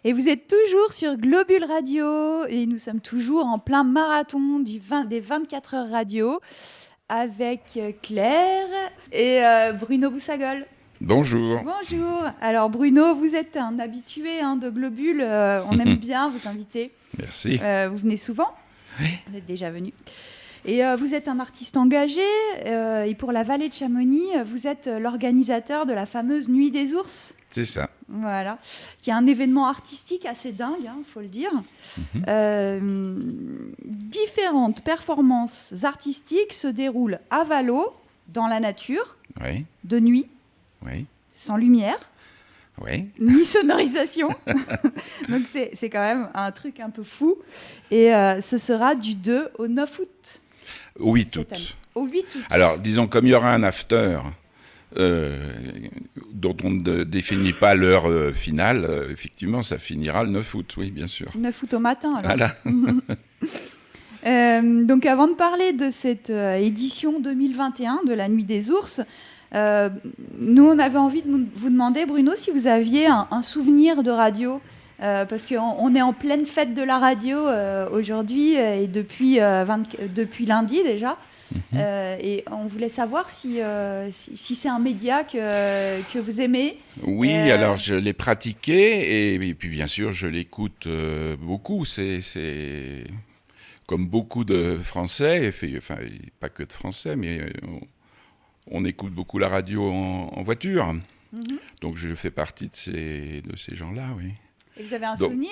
Et vous êtes toujours sur Globule Radio et nous sommes toujours en plein marathon des 24 heures radio avec Claire et Bruno Boussagol. Bonjour. Bonjour. Alors Bruno, vous êtes un habitué de Globule. On aime bien vous inviter. Merci. Vous venez souvent. Oui. Vous êtes déjà venu. Et vous êtes un artiste engagé. Et pour la vallée de Chamonix, vous êtes l'organisateur de la fameuse Nuit des ours. C'est ça. Voilà, qui est un événement artistique assez dingue, faut le dire. Différentes performances artistiques se déroulent à Vallaux, dans la nature, Oui. de nuit, Oui. sans lumière, Oui. ni sonorisation. Donc c'est quand même un truc un peu fou. Et ce sera du 2 au 9 août. Au 8 août. Au 8 août. Alors, disons, comme il y aura un after dont on ne définit pas l'heure finale, effectivement, ça finira le 9 août, oui, bien sûr. 9 août au matin, alors. Voilà. Donc, avant de parler de cette édition 2021 de la Nuit des ours, nous, on avait envie de vous demander, Bruno, si vous aviez un souvenir de radio, parce qu'on est en pleine fête de la radio aujourd'hui et depuis lundi déjà. Et on voulait savoir si c'est un média que vous aimez. Oui, alors je l'ai pratiqué et puis bien sûr je l'écoute beaucoup. C'est comme beaucoup de Français, enfin pas que de Français, mais on écoute beaucoup la radio en voiture. Donc je fais partie de ces gens-là, oui. Et vous avez un souvenir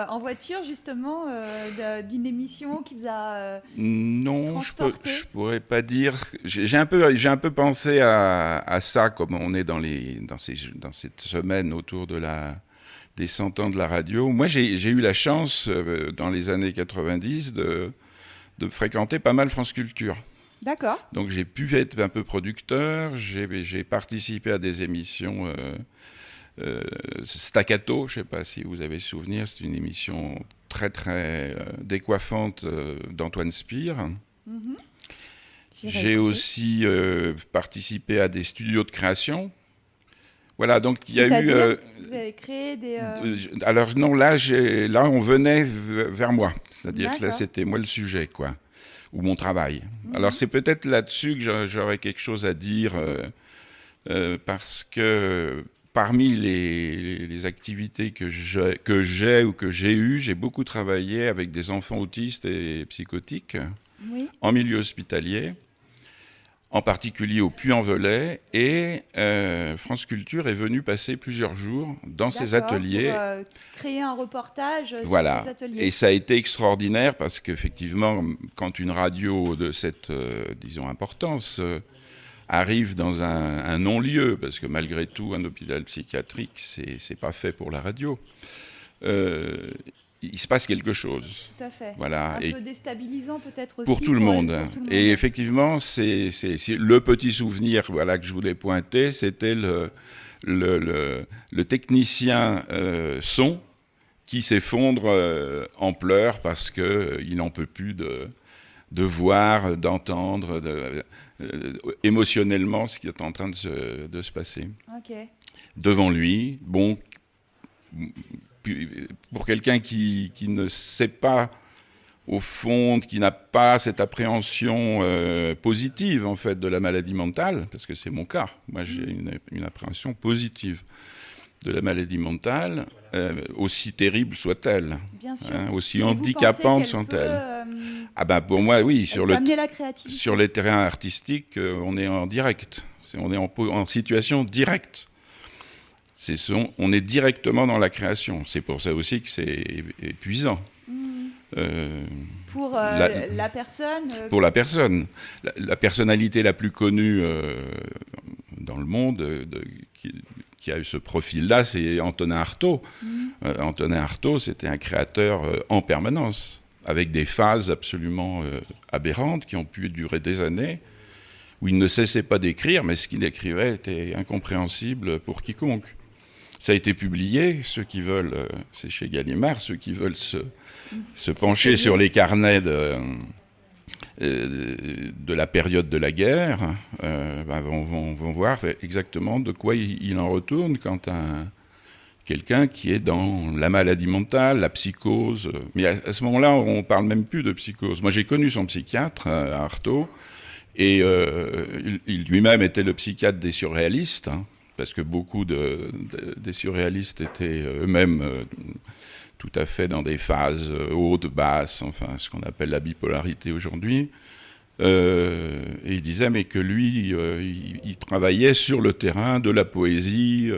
en voiture, justement, d'une émission qui vous a non, transporté? je pourrais pas dire. J'ai un peu pensé à ça, comme on est dans cette semaine autour des 100 ans de la radio. Moi, j'ai eu la chance, dans les années 90, de fréquenter pas mal France Culture. D'accord. Donc j'ai pu être un peu producteur, j'ai participé à des émissions... Staccato, je ne sais pas si vous avez souvenir, c'est une émission très très décoiffante d'Antoine Spire. J'ai aussi participé à des studios de création. Voilà, donc il y a eu... vous avez créé des... Alors non, là on venait vers moi, c'est-à-dire que là c'était moi le sujet, quoi, ou mon travail. Alors c'est peut-être là-dessus que j'aurais quelque chose à dire, parce que... Parmi les activités que j'ai ou que j'ai eues, j'ai beaucoup travaillé avec des enfants autistes et psychotiques en milieu hospitalier, en particulier au Puy-en-Velay. Et France Culture est venue passer plusieurs jours dans ces ateliers. Pour créer un reportage sur ces ateliers. Et ça a été extraordinaire parce qu'effectivement, quand une radio de cette, disons, importance... arrive dans un non-lieu, parce que malgré tout, un hôpital psychiatrique, c'est pas fait pour la radio. Il se passe quelque chose. Tout à fait. Voilà. Un peu déstabilisant peut-être aussi. Pour tout le monde. Et effectivement, c'est le petit souvenir, voilà, que je voulais pointer, c'était le technicien son qui s'effondre en pleurs parce qu'il n'en peut plus de voir, d'entendre, émotionnellement ce qui est en train de se passer. Devant lui, bon, pour quelqu'un qui ne sait pas, au fond, qui n'a pas cette appréhension positive, en fait, de la maladie mentale, parce que c'est mon cas, moi j'ai une appréhension positive de la maladie mentale, aussi terrible soit-elle, aussi handicapante soit-elle. Pour moi, oui, sur les terrains artistiques, on est en direct, on est en situation directe. On est directement dans la création. C'est pour ça aussi que c'est épuisant. Pour la personne Pour la personne. La personnalité la plus connue dans le monde qui a eu ce profil-là, c'est Antonin Artaud. Antonin Artaud, c'était un créateur en permanence, avec des phases absolument aberrantes qui ont pu durer des années, où il ne cessait pas d'écrire, mais ce qu'il écrivait était incompréhensible pour quiconque. Ça a été publié, ceux qui veulent, c'est chez Gallimard, ceux qui veulent se pencher sur les carnets de la période de la guerre, vont voir exactement de quoi il en retourne quand quelqu'un qui est dans la maladie mentale, la psychose. Mais à ce moment-là, on ne parle même plus de psychose. Moi, j'ai connu son psychiatre à Artaud, et il lui-même était le psychiatre des surréalistes, hein, parce que beaucoup des surréalistes étaient eux-mêmes tout à fait dans des phases hautes, basses, enfin ce qu'on appelle la bipolarité aujourd'hui. Et il disait mais que lui, il travaillait sur le terrain de la poésie,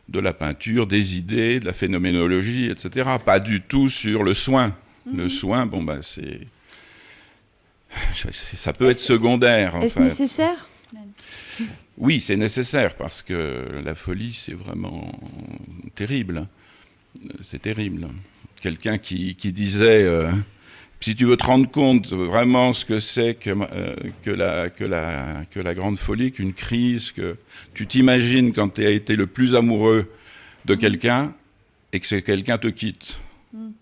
de la peinture, des idées, de la phénoménologie, etc. Pas du tout sur le soin. Le soin, bon ben ça peut être secondaire. Est-ce nécessaire ? Oui, c'est nécessaire parce que la folie, c'est vraiment terrible. C'est terrible. Quelqu'un qui disait, si tu veux te rendre compte vraiment ce que c'est que la grande folie, qu'une crise, que tu t'imagines quand tu as été le plus amoureux de quelqu'un et que ce quelqu'un te quitte.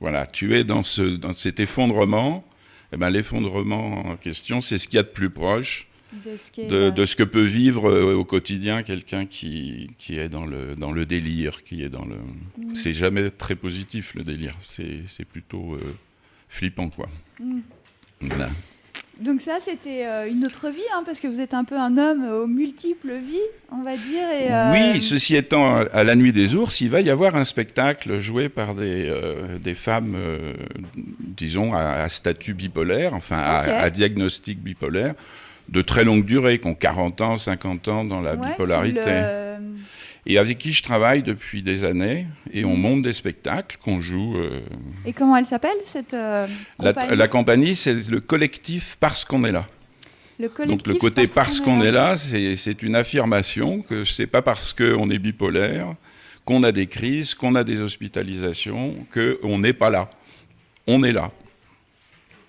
Voilà, tu es dans cet effondrement. Eh ben, l'effondrement en question, c'est ce qu'il y a de plus proche de ce que peut vivre au quotidien quelqu'un qui est dans le délire, qui est dans le... C'est jamais très positif, le délire. C'est plutôt flippant, quoi. Voilà. Donc ça, c'était une autre vie, hein, parce que vous êtes un peu un homme aux multiples vies, on va dire. Et, Oui, ceci étant, à la Nuit des Ours, il va y avoir un spectacle joué par des femmes, disons, à statut bipolaire, enfin à diagnostic bipolaire, de très longue durée, qui ont 40 ans, 50 ans dans la bipolarité. Et avec qui je travaille depuis des années, et on monte des spectacles qu'on joue. Et comment elle s'appelle, cette compagnie ? La compagnie, c'est le collectif Parce qu'on est là. Donc le côté parce qu'on est là, c'est une affirmation que c'est pas parce qu'on est bipolaire, qu'on a des crises, qu'on a des hospitalisations, qu'on n'est pas là. On est là.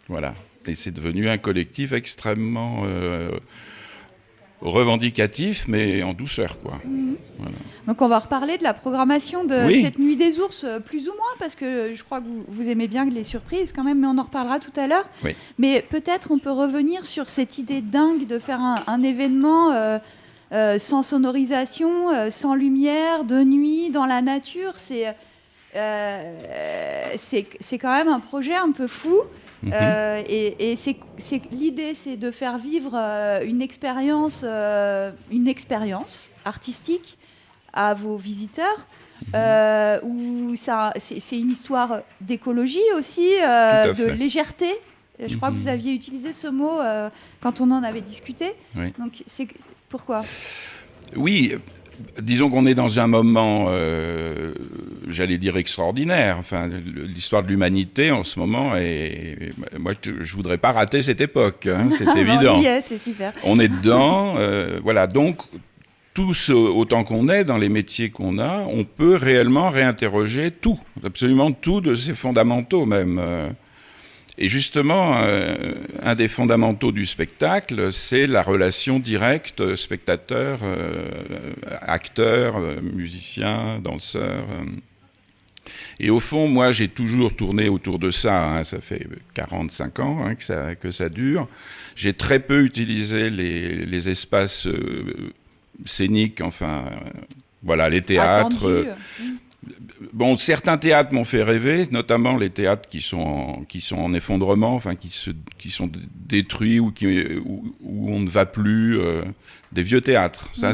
Voilà. Et c'est devenu un collectif extrêmement revendicatif, mais en douceur, quoi. Voilà. Donc on va reparler de la programmation de cette Nuit des Ours, plus ou moins, parce que je crois que vous aimez bien les surprises quand même, mais on en reparlera tout à l'heure. Oui. Mais peut-être on peut revenir sur cette idée dingue de faire un événement sans sonorisation, sans lumière, de nuit, dans la nature. C'est quand même un projet un peu fou. Et l'idée, c'est de faire vivre une expérience artistique à vos visiteurs, où c'est une histoire d'écologie aussi, de légèreté. Je crois que vous aviez utilisé ce mot quand on en avait discuté. Oui. Donc, pourquoi ? Oui. Disons qu'on est dans un moment, j'allais dire extraordinaire. Enfin, l'histoire de l'humanité en ce moment, et moi, je voudrais pas rater cette époque. Hein, c'est évident. On y est, c'est super. On est dedans. Voilà. Donc, tous, autant qu'on est dans les métiers qu'on a, on peut réellement réinterroger tout, absolument tout de ces fondamentaux même. Et justement, un des fondamentaux du spectacle, c'est la relation directe spectateur, acteur, musicien, danseur. Et au fond, moi, j'ai toujours tourné autour de ça. Hein, ça fait 45 ans que ça dure. J'ai très peu utilisé les espaces scéniques, enfin, voilà, les théâtres. Bon, certains théâtres m'ont fait rêver, notamment les théâtres qui sont en effondrement, enfin qui sont détruits ou où on ne va plus, des vieux théâtres. Ça,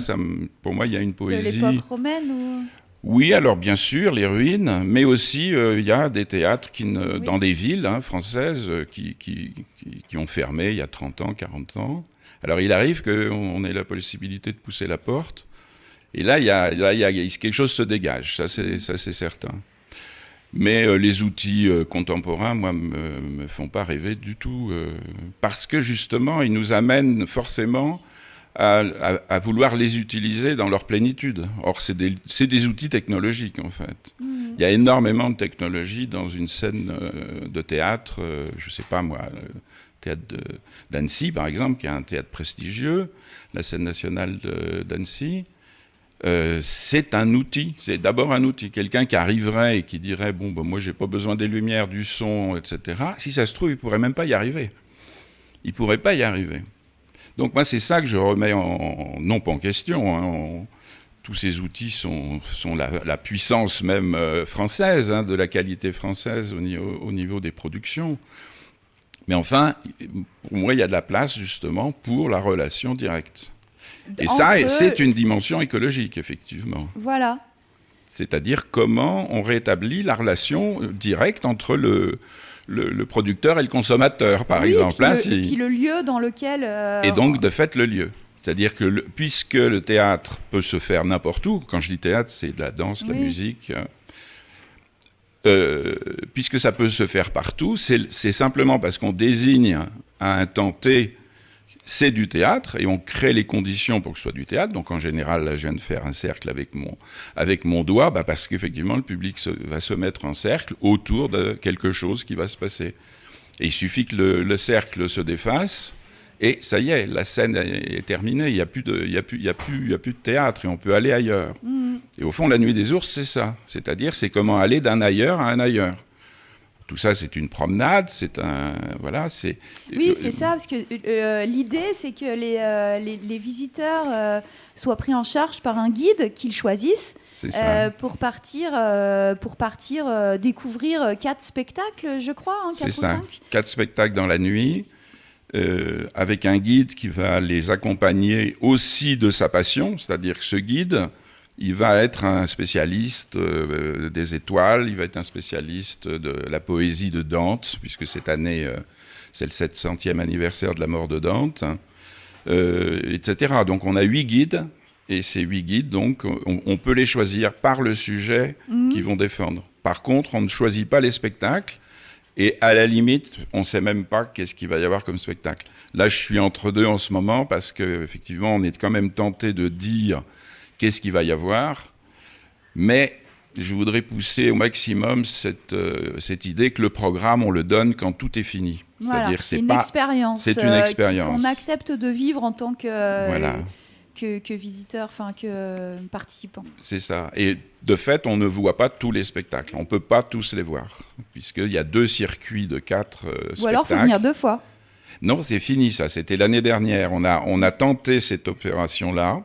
pour moi, il y a une poésie. De l'époque romaine ou... Oui, alors bien sûr, les ruines, mais aussi il y a des théâtres dans des villes françaises qui ont fermé il y a 30 ans, 40 ans. Alors il arrive qu'on ait la possibilité de pousser la porte. Et là, quelque chose se dégage, ça c'est certain. Mais les outils contemporains, moi, me font pas rêver du tout, parce que justement, ils nous amènent forcément à vouloir les utiliser dans leur plénitude. Or, c'est des outils technologiques, en fait. Il y a énormément de technologies dans une scène de théâtre, je sais pas moi, le théâtre d'Annecy, par exemple, qui est un théâtre prestigieux, la scène nationale d'Annecy. C'est un outil, c'est d'abord un outil. Quelqu'un qui arriverait et qui dirait « bon, moi, j'ai pas besoin des lumières, du son, etc. » Si ça se trouve, il pourrait même pas y arriver. Il pourrait pas y arriver. Donc moi, c'est ça que je remets non pas en question, tous ces outils sont la puissance même française, hein, de la qualité française au niveau des productions. Mais enfin, pour moi, il y a de la place justement pour la relation directe. Et ça, c'est une dimension écologique, effectivement. Voilà. C'est-à-dire comment on rétablit la relation directe entre le producteur et le consommateur, par exemple. Et puis le lieu dans lequel... Et donc, de fait, le lieu. C'est-à-dire que puisque le théâtre peut se faire n'importe où, quand je dis théâtre, c'est de la danse, de la musique, puisque ça peut se faire partout, c'est simplement parce qu'on désigne à un temps T, c'est du théâtre, et on crée les conditions pour que ce soit du théâtre. Donc en général, là, je viens de faire un cercle avec mon doigt, parce qu'effectivement, le public va se mettre en cercle autour de quelque chose qui va se passer. Et il suffit que le cercle se déface, et ça y est, la scène est terminée, il n'y a plus de théâtre, et on peut aller ailleurs. Mmh. Et au fond, La Nuit des Ours, c'est ça. C'est-à-dire, c'est comment aller d'un ailleurs à un ailleurs. Tout ça, c'est une promenade, c'est un... Voilà, c'est... Oui, c'est ça, parce que l'idée, c'est que les visiteurs soient pris en charge par un guide qu'ils choisissent pour partir découvrir 4 spectacles, je crois, 4 ou 5. 4 spectacles dans la nuit, avec un guide qui va les accompagner aussi de sa passion, c'est-à-dire que ce guide... Il va être un spécialiste des étoiles, il va être un spécialiste de la poésie de Dante, puisque cette année, c'est le 700e anniversaire de la mort de Dante, etc. Donc on a 8 guides, et ces 8 guides, donc, on peut les choisir par le sujet qu'ils vont défendre. Par contre, on ne choisit pas les spectacles, et à la limite, on ne sait même pas qu'est-ce qu'il va y avoir comme spectacle. Là, je suis entre deux en ce moment, parce qu'effectivement, on est quand même tenté de dire... Qu'est-ce qu'il va y avoir ? Mais je voudrais pousser au maximum cette idée que le programme, on le donne quand tout est fini. Voilà, c'est-à-dire, c'est une expérience. C'est une expérience. Qu'on accepte de vivre en tant que visiteur, enfin que participant. C'est ça. Et de fait, on ne voit pas tous les spectacles. On ne peut pas tous les voir, puisqu'il y a 2 circuits de 4 spectacles. Ou alors, il faut venir 2 fois. Non, c'est fini ça. C'était l'année dernière. On a tenté cette opération-là.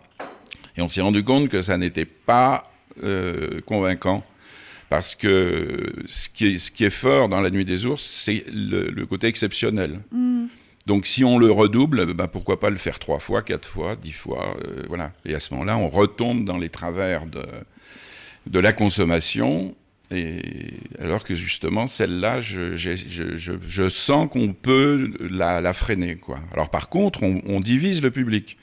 Et on s'est rendu compte que ça n'était pas convaincant, parce que ce qui est fort dans La Nuit des Ours, c'est le côté exceptionnel. Mmh. Donc si on le redouble, pourquoi pas le faire 3 fois, 4 fois, 10 fois, voilà. Et à ce moment-là, on retombe dans les travers de la consommation, et alors que justement, celle-là, je sens qu'on peut la freiner, quoi. Alors par contre, on divise le public.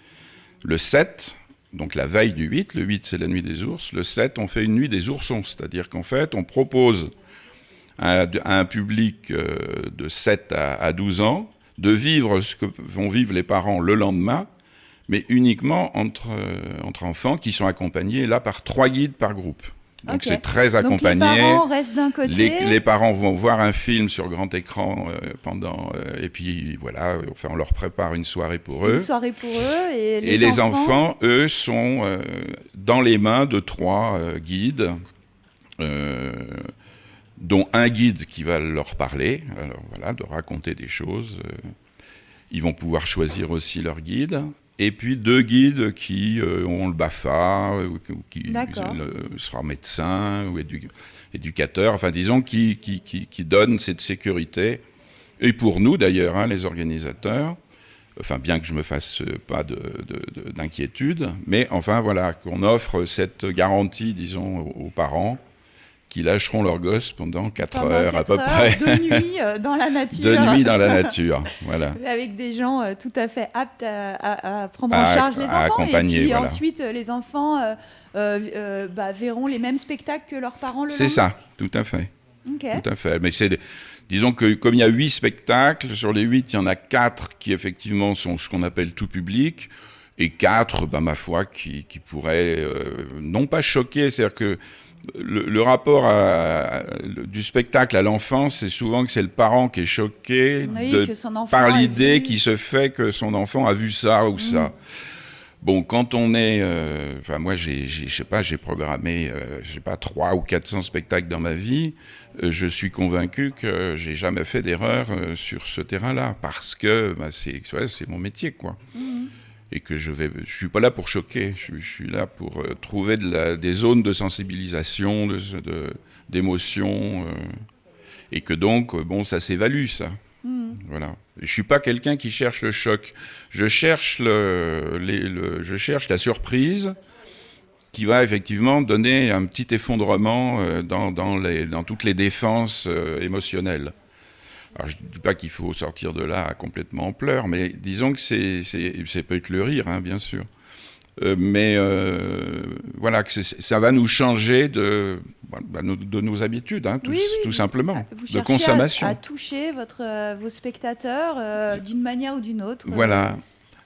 Le 7... Donc la veille du 8, le 8 c'est la nuit des ours, le 7 on fait une nuit des oursons, c'est-à-dire qu'en fait on propose à un public de 7 à 12 ans de vivre ce que vont vivre les parents le lendemain, mais uniquement entre enfants qui sont accompagnés là par 3 guides par groupe. Donc c'est très accompagné. Donc les parents restent d'un côté. Les parents vont voir un film sur grand écran et puis voilà, enfin on leur prépare une soirée pour eux. Une soirée pour eux et les enfants, eux, sont dans les mains de 3 guides, dont un guide qui va leur parler, alors voilà, de raconter des choses. Ils vont pouvoir choisir aussi leur guide. Et puis 2 guides qui ont le BAFA, ou qui sera médecin ou éducateur, enfin disons qui donnent cette sécurité. Et pour nous d'ailleurs, les organisateurs, enfin bien que je me fasse pas d'inquiétude, mais enfin voilà, qu'on offre cette garantie, disons, aux parents, qui lâcheront leurs gosses pendant 4 heures à peu près. De nuit dans la nature. De nuit dans la nature, voilà. Avec des gens tout à fait aptes à prendre en charge les enfants. Et puis voilà. Ensuite, les enfants verront les mêmes spectacles que leurs parents le lendemain. C'est ça, tout à fait. Okay. Tout à fait. Mais disons que comme il y a 8 spectacles, sur les 8, il y en a 4 qui effectivement sont ce qu'on appelle tout public, et 4, ma foi, qui pourraient non pas choquer, c'est-à-dire que le rapport du spectacle à l'enfant, c'est souvent que c'est le parent qui est choqué par l'idée qui se fait que son enfant a vu ça ou ça. Bon, quand on est... moi, j'ai programmé 300 ou 400 spectacles dans ma vie. Je suis convaincu que j'ai jamais fait d'erreur sur ce terrain-là, parce que c'est mon métier, quoi. et que je suis pas là pour choquer, je suis là pour trouver des zones de sensibilisation, d'émotion, et que donc, ça s'évalue, ça. Voilà. Je suis pas quelqu'un qui cherche le choc. Je cherche je cherche la surprise qui va effectivement donner un petit effondrement dans toutes les défenses émotionnelles. Alors, je ne dis pas qu'il faut sortir de là complètement en pleurs, mais disons que c'est peut-être le rire, hein, bien sûr. Mais voilà, que ça va nous changer de nos habitudes, hein, tout simplement, vous de consommation. À toucher vos spectateurs d'une manière ou d'une autre. Voilà,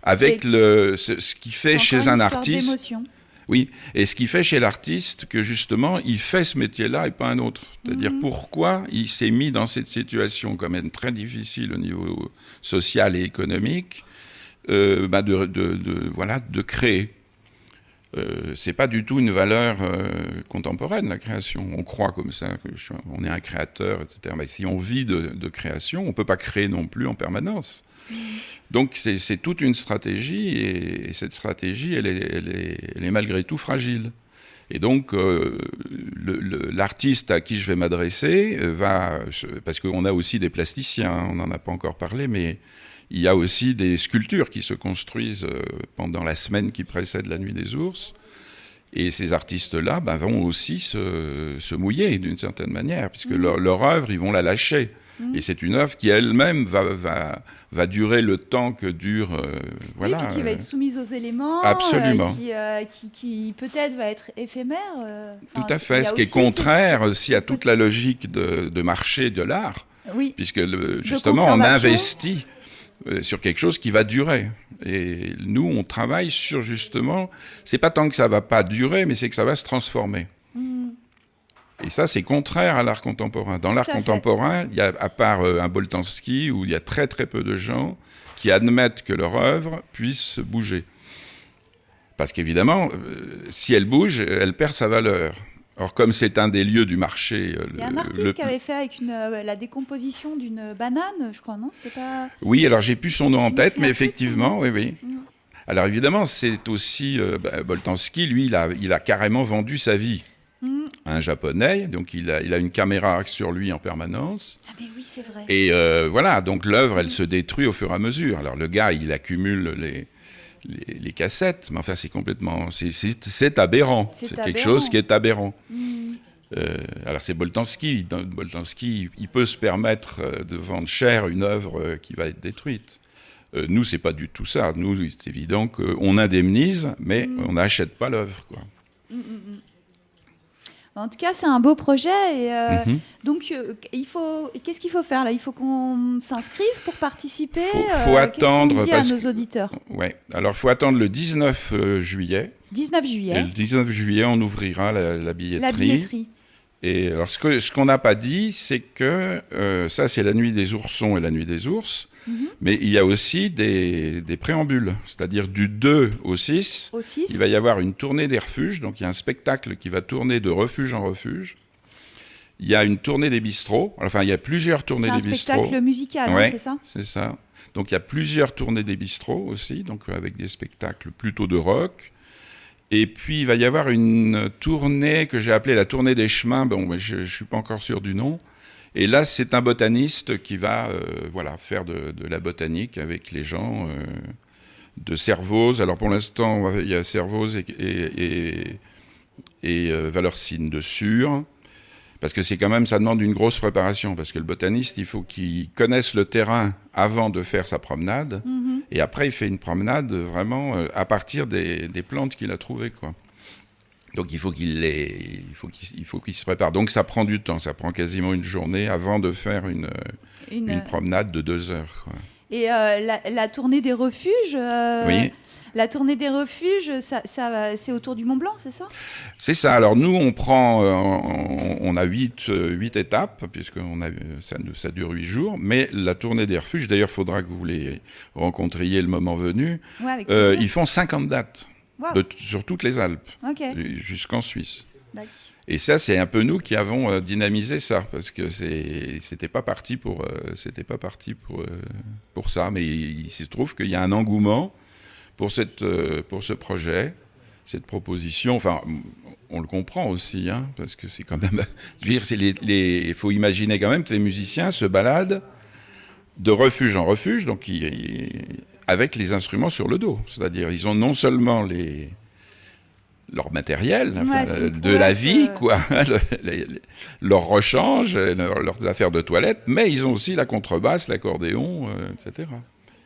avec ce qui fait chez un artiste. D'émotion. Oui, et ce qui fait chez l'artiste que justement, il fait ce métier-là et pas un autre. C'est-à-dire pourquoi il s'est mis dans cette situation quand même très difficile au niveau social et économique, de créer. C'est pas du tout une valeur contemporaine, la création. On croit comme ça, on est un créateur, etc. Mais si on vit de création, on peut pas créer non plus en permanence. Donc c'est toute une stratégie, et cette stratégie, elle est malgré tout fragile. Et donc l'artiste à qui je vais m'adresser parce qu'on a aussi des plasticiens, hein, on n'en a pas encore parlé, mais il y a aussi des sculptures qui se construisent pendant la semaine qui précède la Nuit des Ours. Et ces artistes-là vont aussi se mouiller d'une certaine manière, puisque leur œuvre, ils vont la lâcher. Et c'est une œuvre qui elle-même va durer le temps que dure... oui, puis qui va être soumise aux éléments. Absolument. Qui peut-être va être éphémère. Tout à fait, ce qui est contraire aussi à toute la logique de marché de l'art. Oui. Puisque justement, on investit sur quelque chose qui va durer. Et nous, on travaille sur justement... C'est pas tant que ça va pas durer, mais c'est que ça va se transformer. Et ça, c'est contraire à l'art contemporain. Dans l'art contemporain, il y a, à part un Boltanski, où il y a très très peu de gens qui admettent que leur œuvre puisse bouger. Parce qu'évidemment, si elle bouge, elle perd sa valeur. Or, comme c'est un des lieux du marché... Il y a un artiste qui avait fait avec la décomposition d'une banane, je crois, non? C'était pas... Oui, alors j'ai plus son nom en tête, mais effectivement, oui. Alors évidemment, c'est aussi... Boltanski, lui, il a carrément vendu sa vie. Un Japonais, donc il a une caméra sur lui en permanence. Ah mais oui, c'est vrai. Et voilà, donc l'œuvre, elle se détruit au fur et à mesure. Alors le gars, il accumule les cassettes, mais enfin c'est complètement... C'est aberrant. C'est quelque chose qui est aberrant. Alors c'est Boltanski. Boltanski, il peut se permettre de vendre cher une œuvre qui va être détruite. Nous, c'est pas du tout ça. Nous, c'est évident qu'on indemnise, mais on n'achète pas l'œuvre, quoi. En tout cas, c'est un beau projet. Et, donc, qu'est-ce qu'il faut faire là? Il faut qu'on s'inscrive pour participer. Faut attendre. Qu'est-ce qu'on dit à nos auditeurs? Ouais. Alors, faut attendre le 19 juillet. 19 juillet. Et le 19 juillet, on ouvrira la billetterie. La billetterie. Et alors, ce qu'on n'a pas dit, c'est que ça, c'est la Nuit des Oursons et la Nuit des Ours. Mais il y a aussi des préambules, c'est-à-dire du 2 au 6, il va y avoir une tournée des refuges, donc il y a un spectacle qui va tourner de refuge en refuge. Il y a une tournée des bistrots, enfin il y a plusieurs tournées des bistrots. C'est un spectacle musical, ouais, c'est ça? C'est ça. Donc il y a plusieurs tournées des bistrots aussi, donc avec des spectacles plutôt de rock. Et puis il va y avoir une tournée que j'ai appelée la tournée des chemins, je ne suis pas encore sûr du nom. Et là, c'est un botaniste qui va faire de la botanique avec les gens de Servoz. Alors pour l'instant, il y a Servoz et Valorcine de Sûre, parce que c'est quand même, ça demande une grosse préparation, parce que le botaniste, il faut qu'il connaisse le terrain avant de faire sa promenade, et après il fait une promenade vraiment à partir des plantes qu'il a trouvées, quoi. Donc il faut qu'il se prépare. Donc ça prend du temps, ça prend quasiment une journée avant de faire une promenade de 2 heures, quoi. Et la tournée des refuges, oui. La tournée des refuges, c'est autour du Mont Blanc, c'est ça? C'est ça. Alors nous, on a 8 étapes, puisque ça dure 8 jours. Mais la tournée des refuges, d'ailleurs, il faudra que vous les rencontriez le moment venu. Ouais, ils font 50 dates. Wow. Sur toutes les Alpes, jusqu'en Suisse. D'accord. Et ça, c'est un peu nous qui avons dynamisé ça, parce que c'était pas parti pour ça, mais il se trouve qu'il y a un engouement, pour ce projet, cette proposition. Enfin, on le comprend aussi, hein, parce que c'est quand même... Il faut imaginer quand même que les musiciens se baladent de refuge en refuge, donc avec les instruments sur le dos. C'est-à-dire, ils ont non seulement leur matériel, de la vie, quoi, leur rechange, leurs affaires de toilette, mais ils ont aussi la contrebasse, l'accordéon, etc.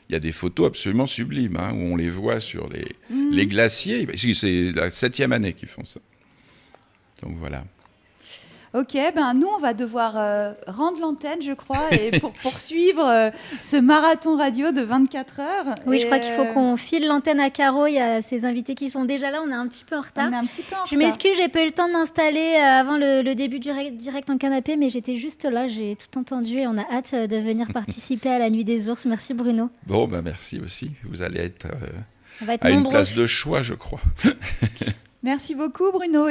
Il y a des photos absolument sublimes, hein, où on les voit sur les glaciers. C'est la 7e année qu'ils font ça. Donc voilà. Ok, nous, on va devoir rendre l'antenne, je crois, et pour poursuivre ce marathon radio de 24 heures. Oui, je crois qu'il faut qu'on file l'antenne à Caro. Il y a ses invités qui sont déjà là. On est un petit peu en retard. Je m'excuse, j'ai pas eu le temps de m'installer avant le début du direct en canapé, mais j'étais juste là, j'ai tout entendu et on a hâte de venir participer à la Nuit des Ours. Merci Bruno. Bon, merci aussi. Vous allez être, on va être à nombreux. Une place de choix, je crois. Merci beaucoup Bruno.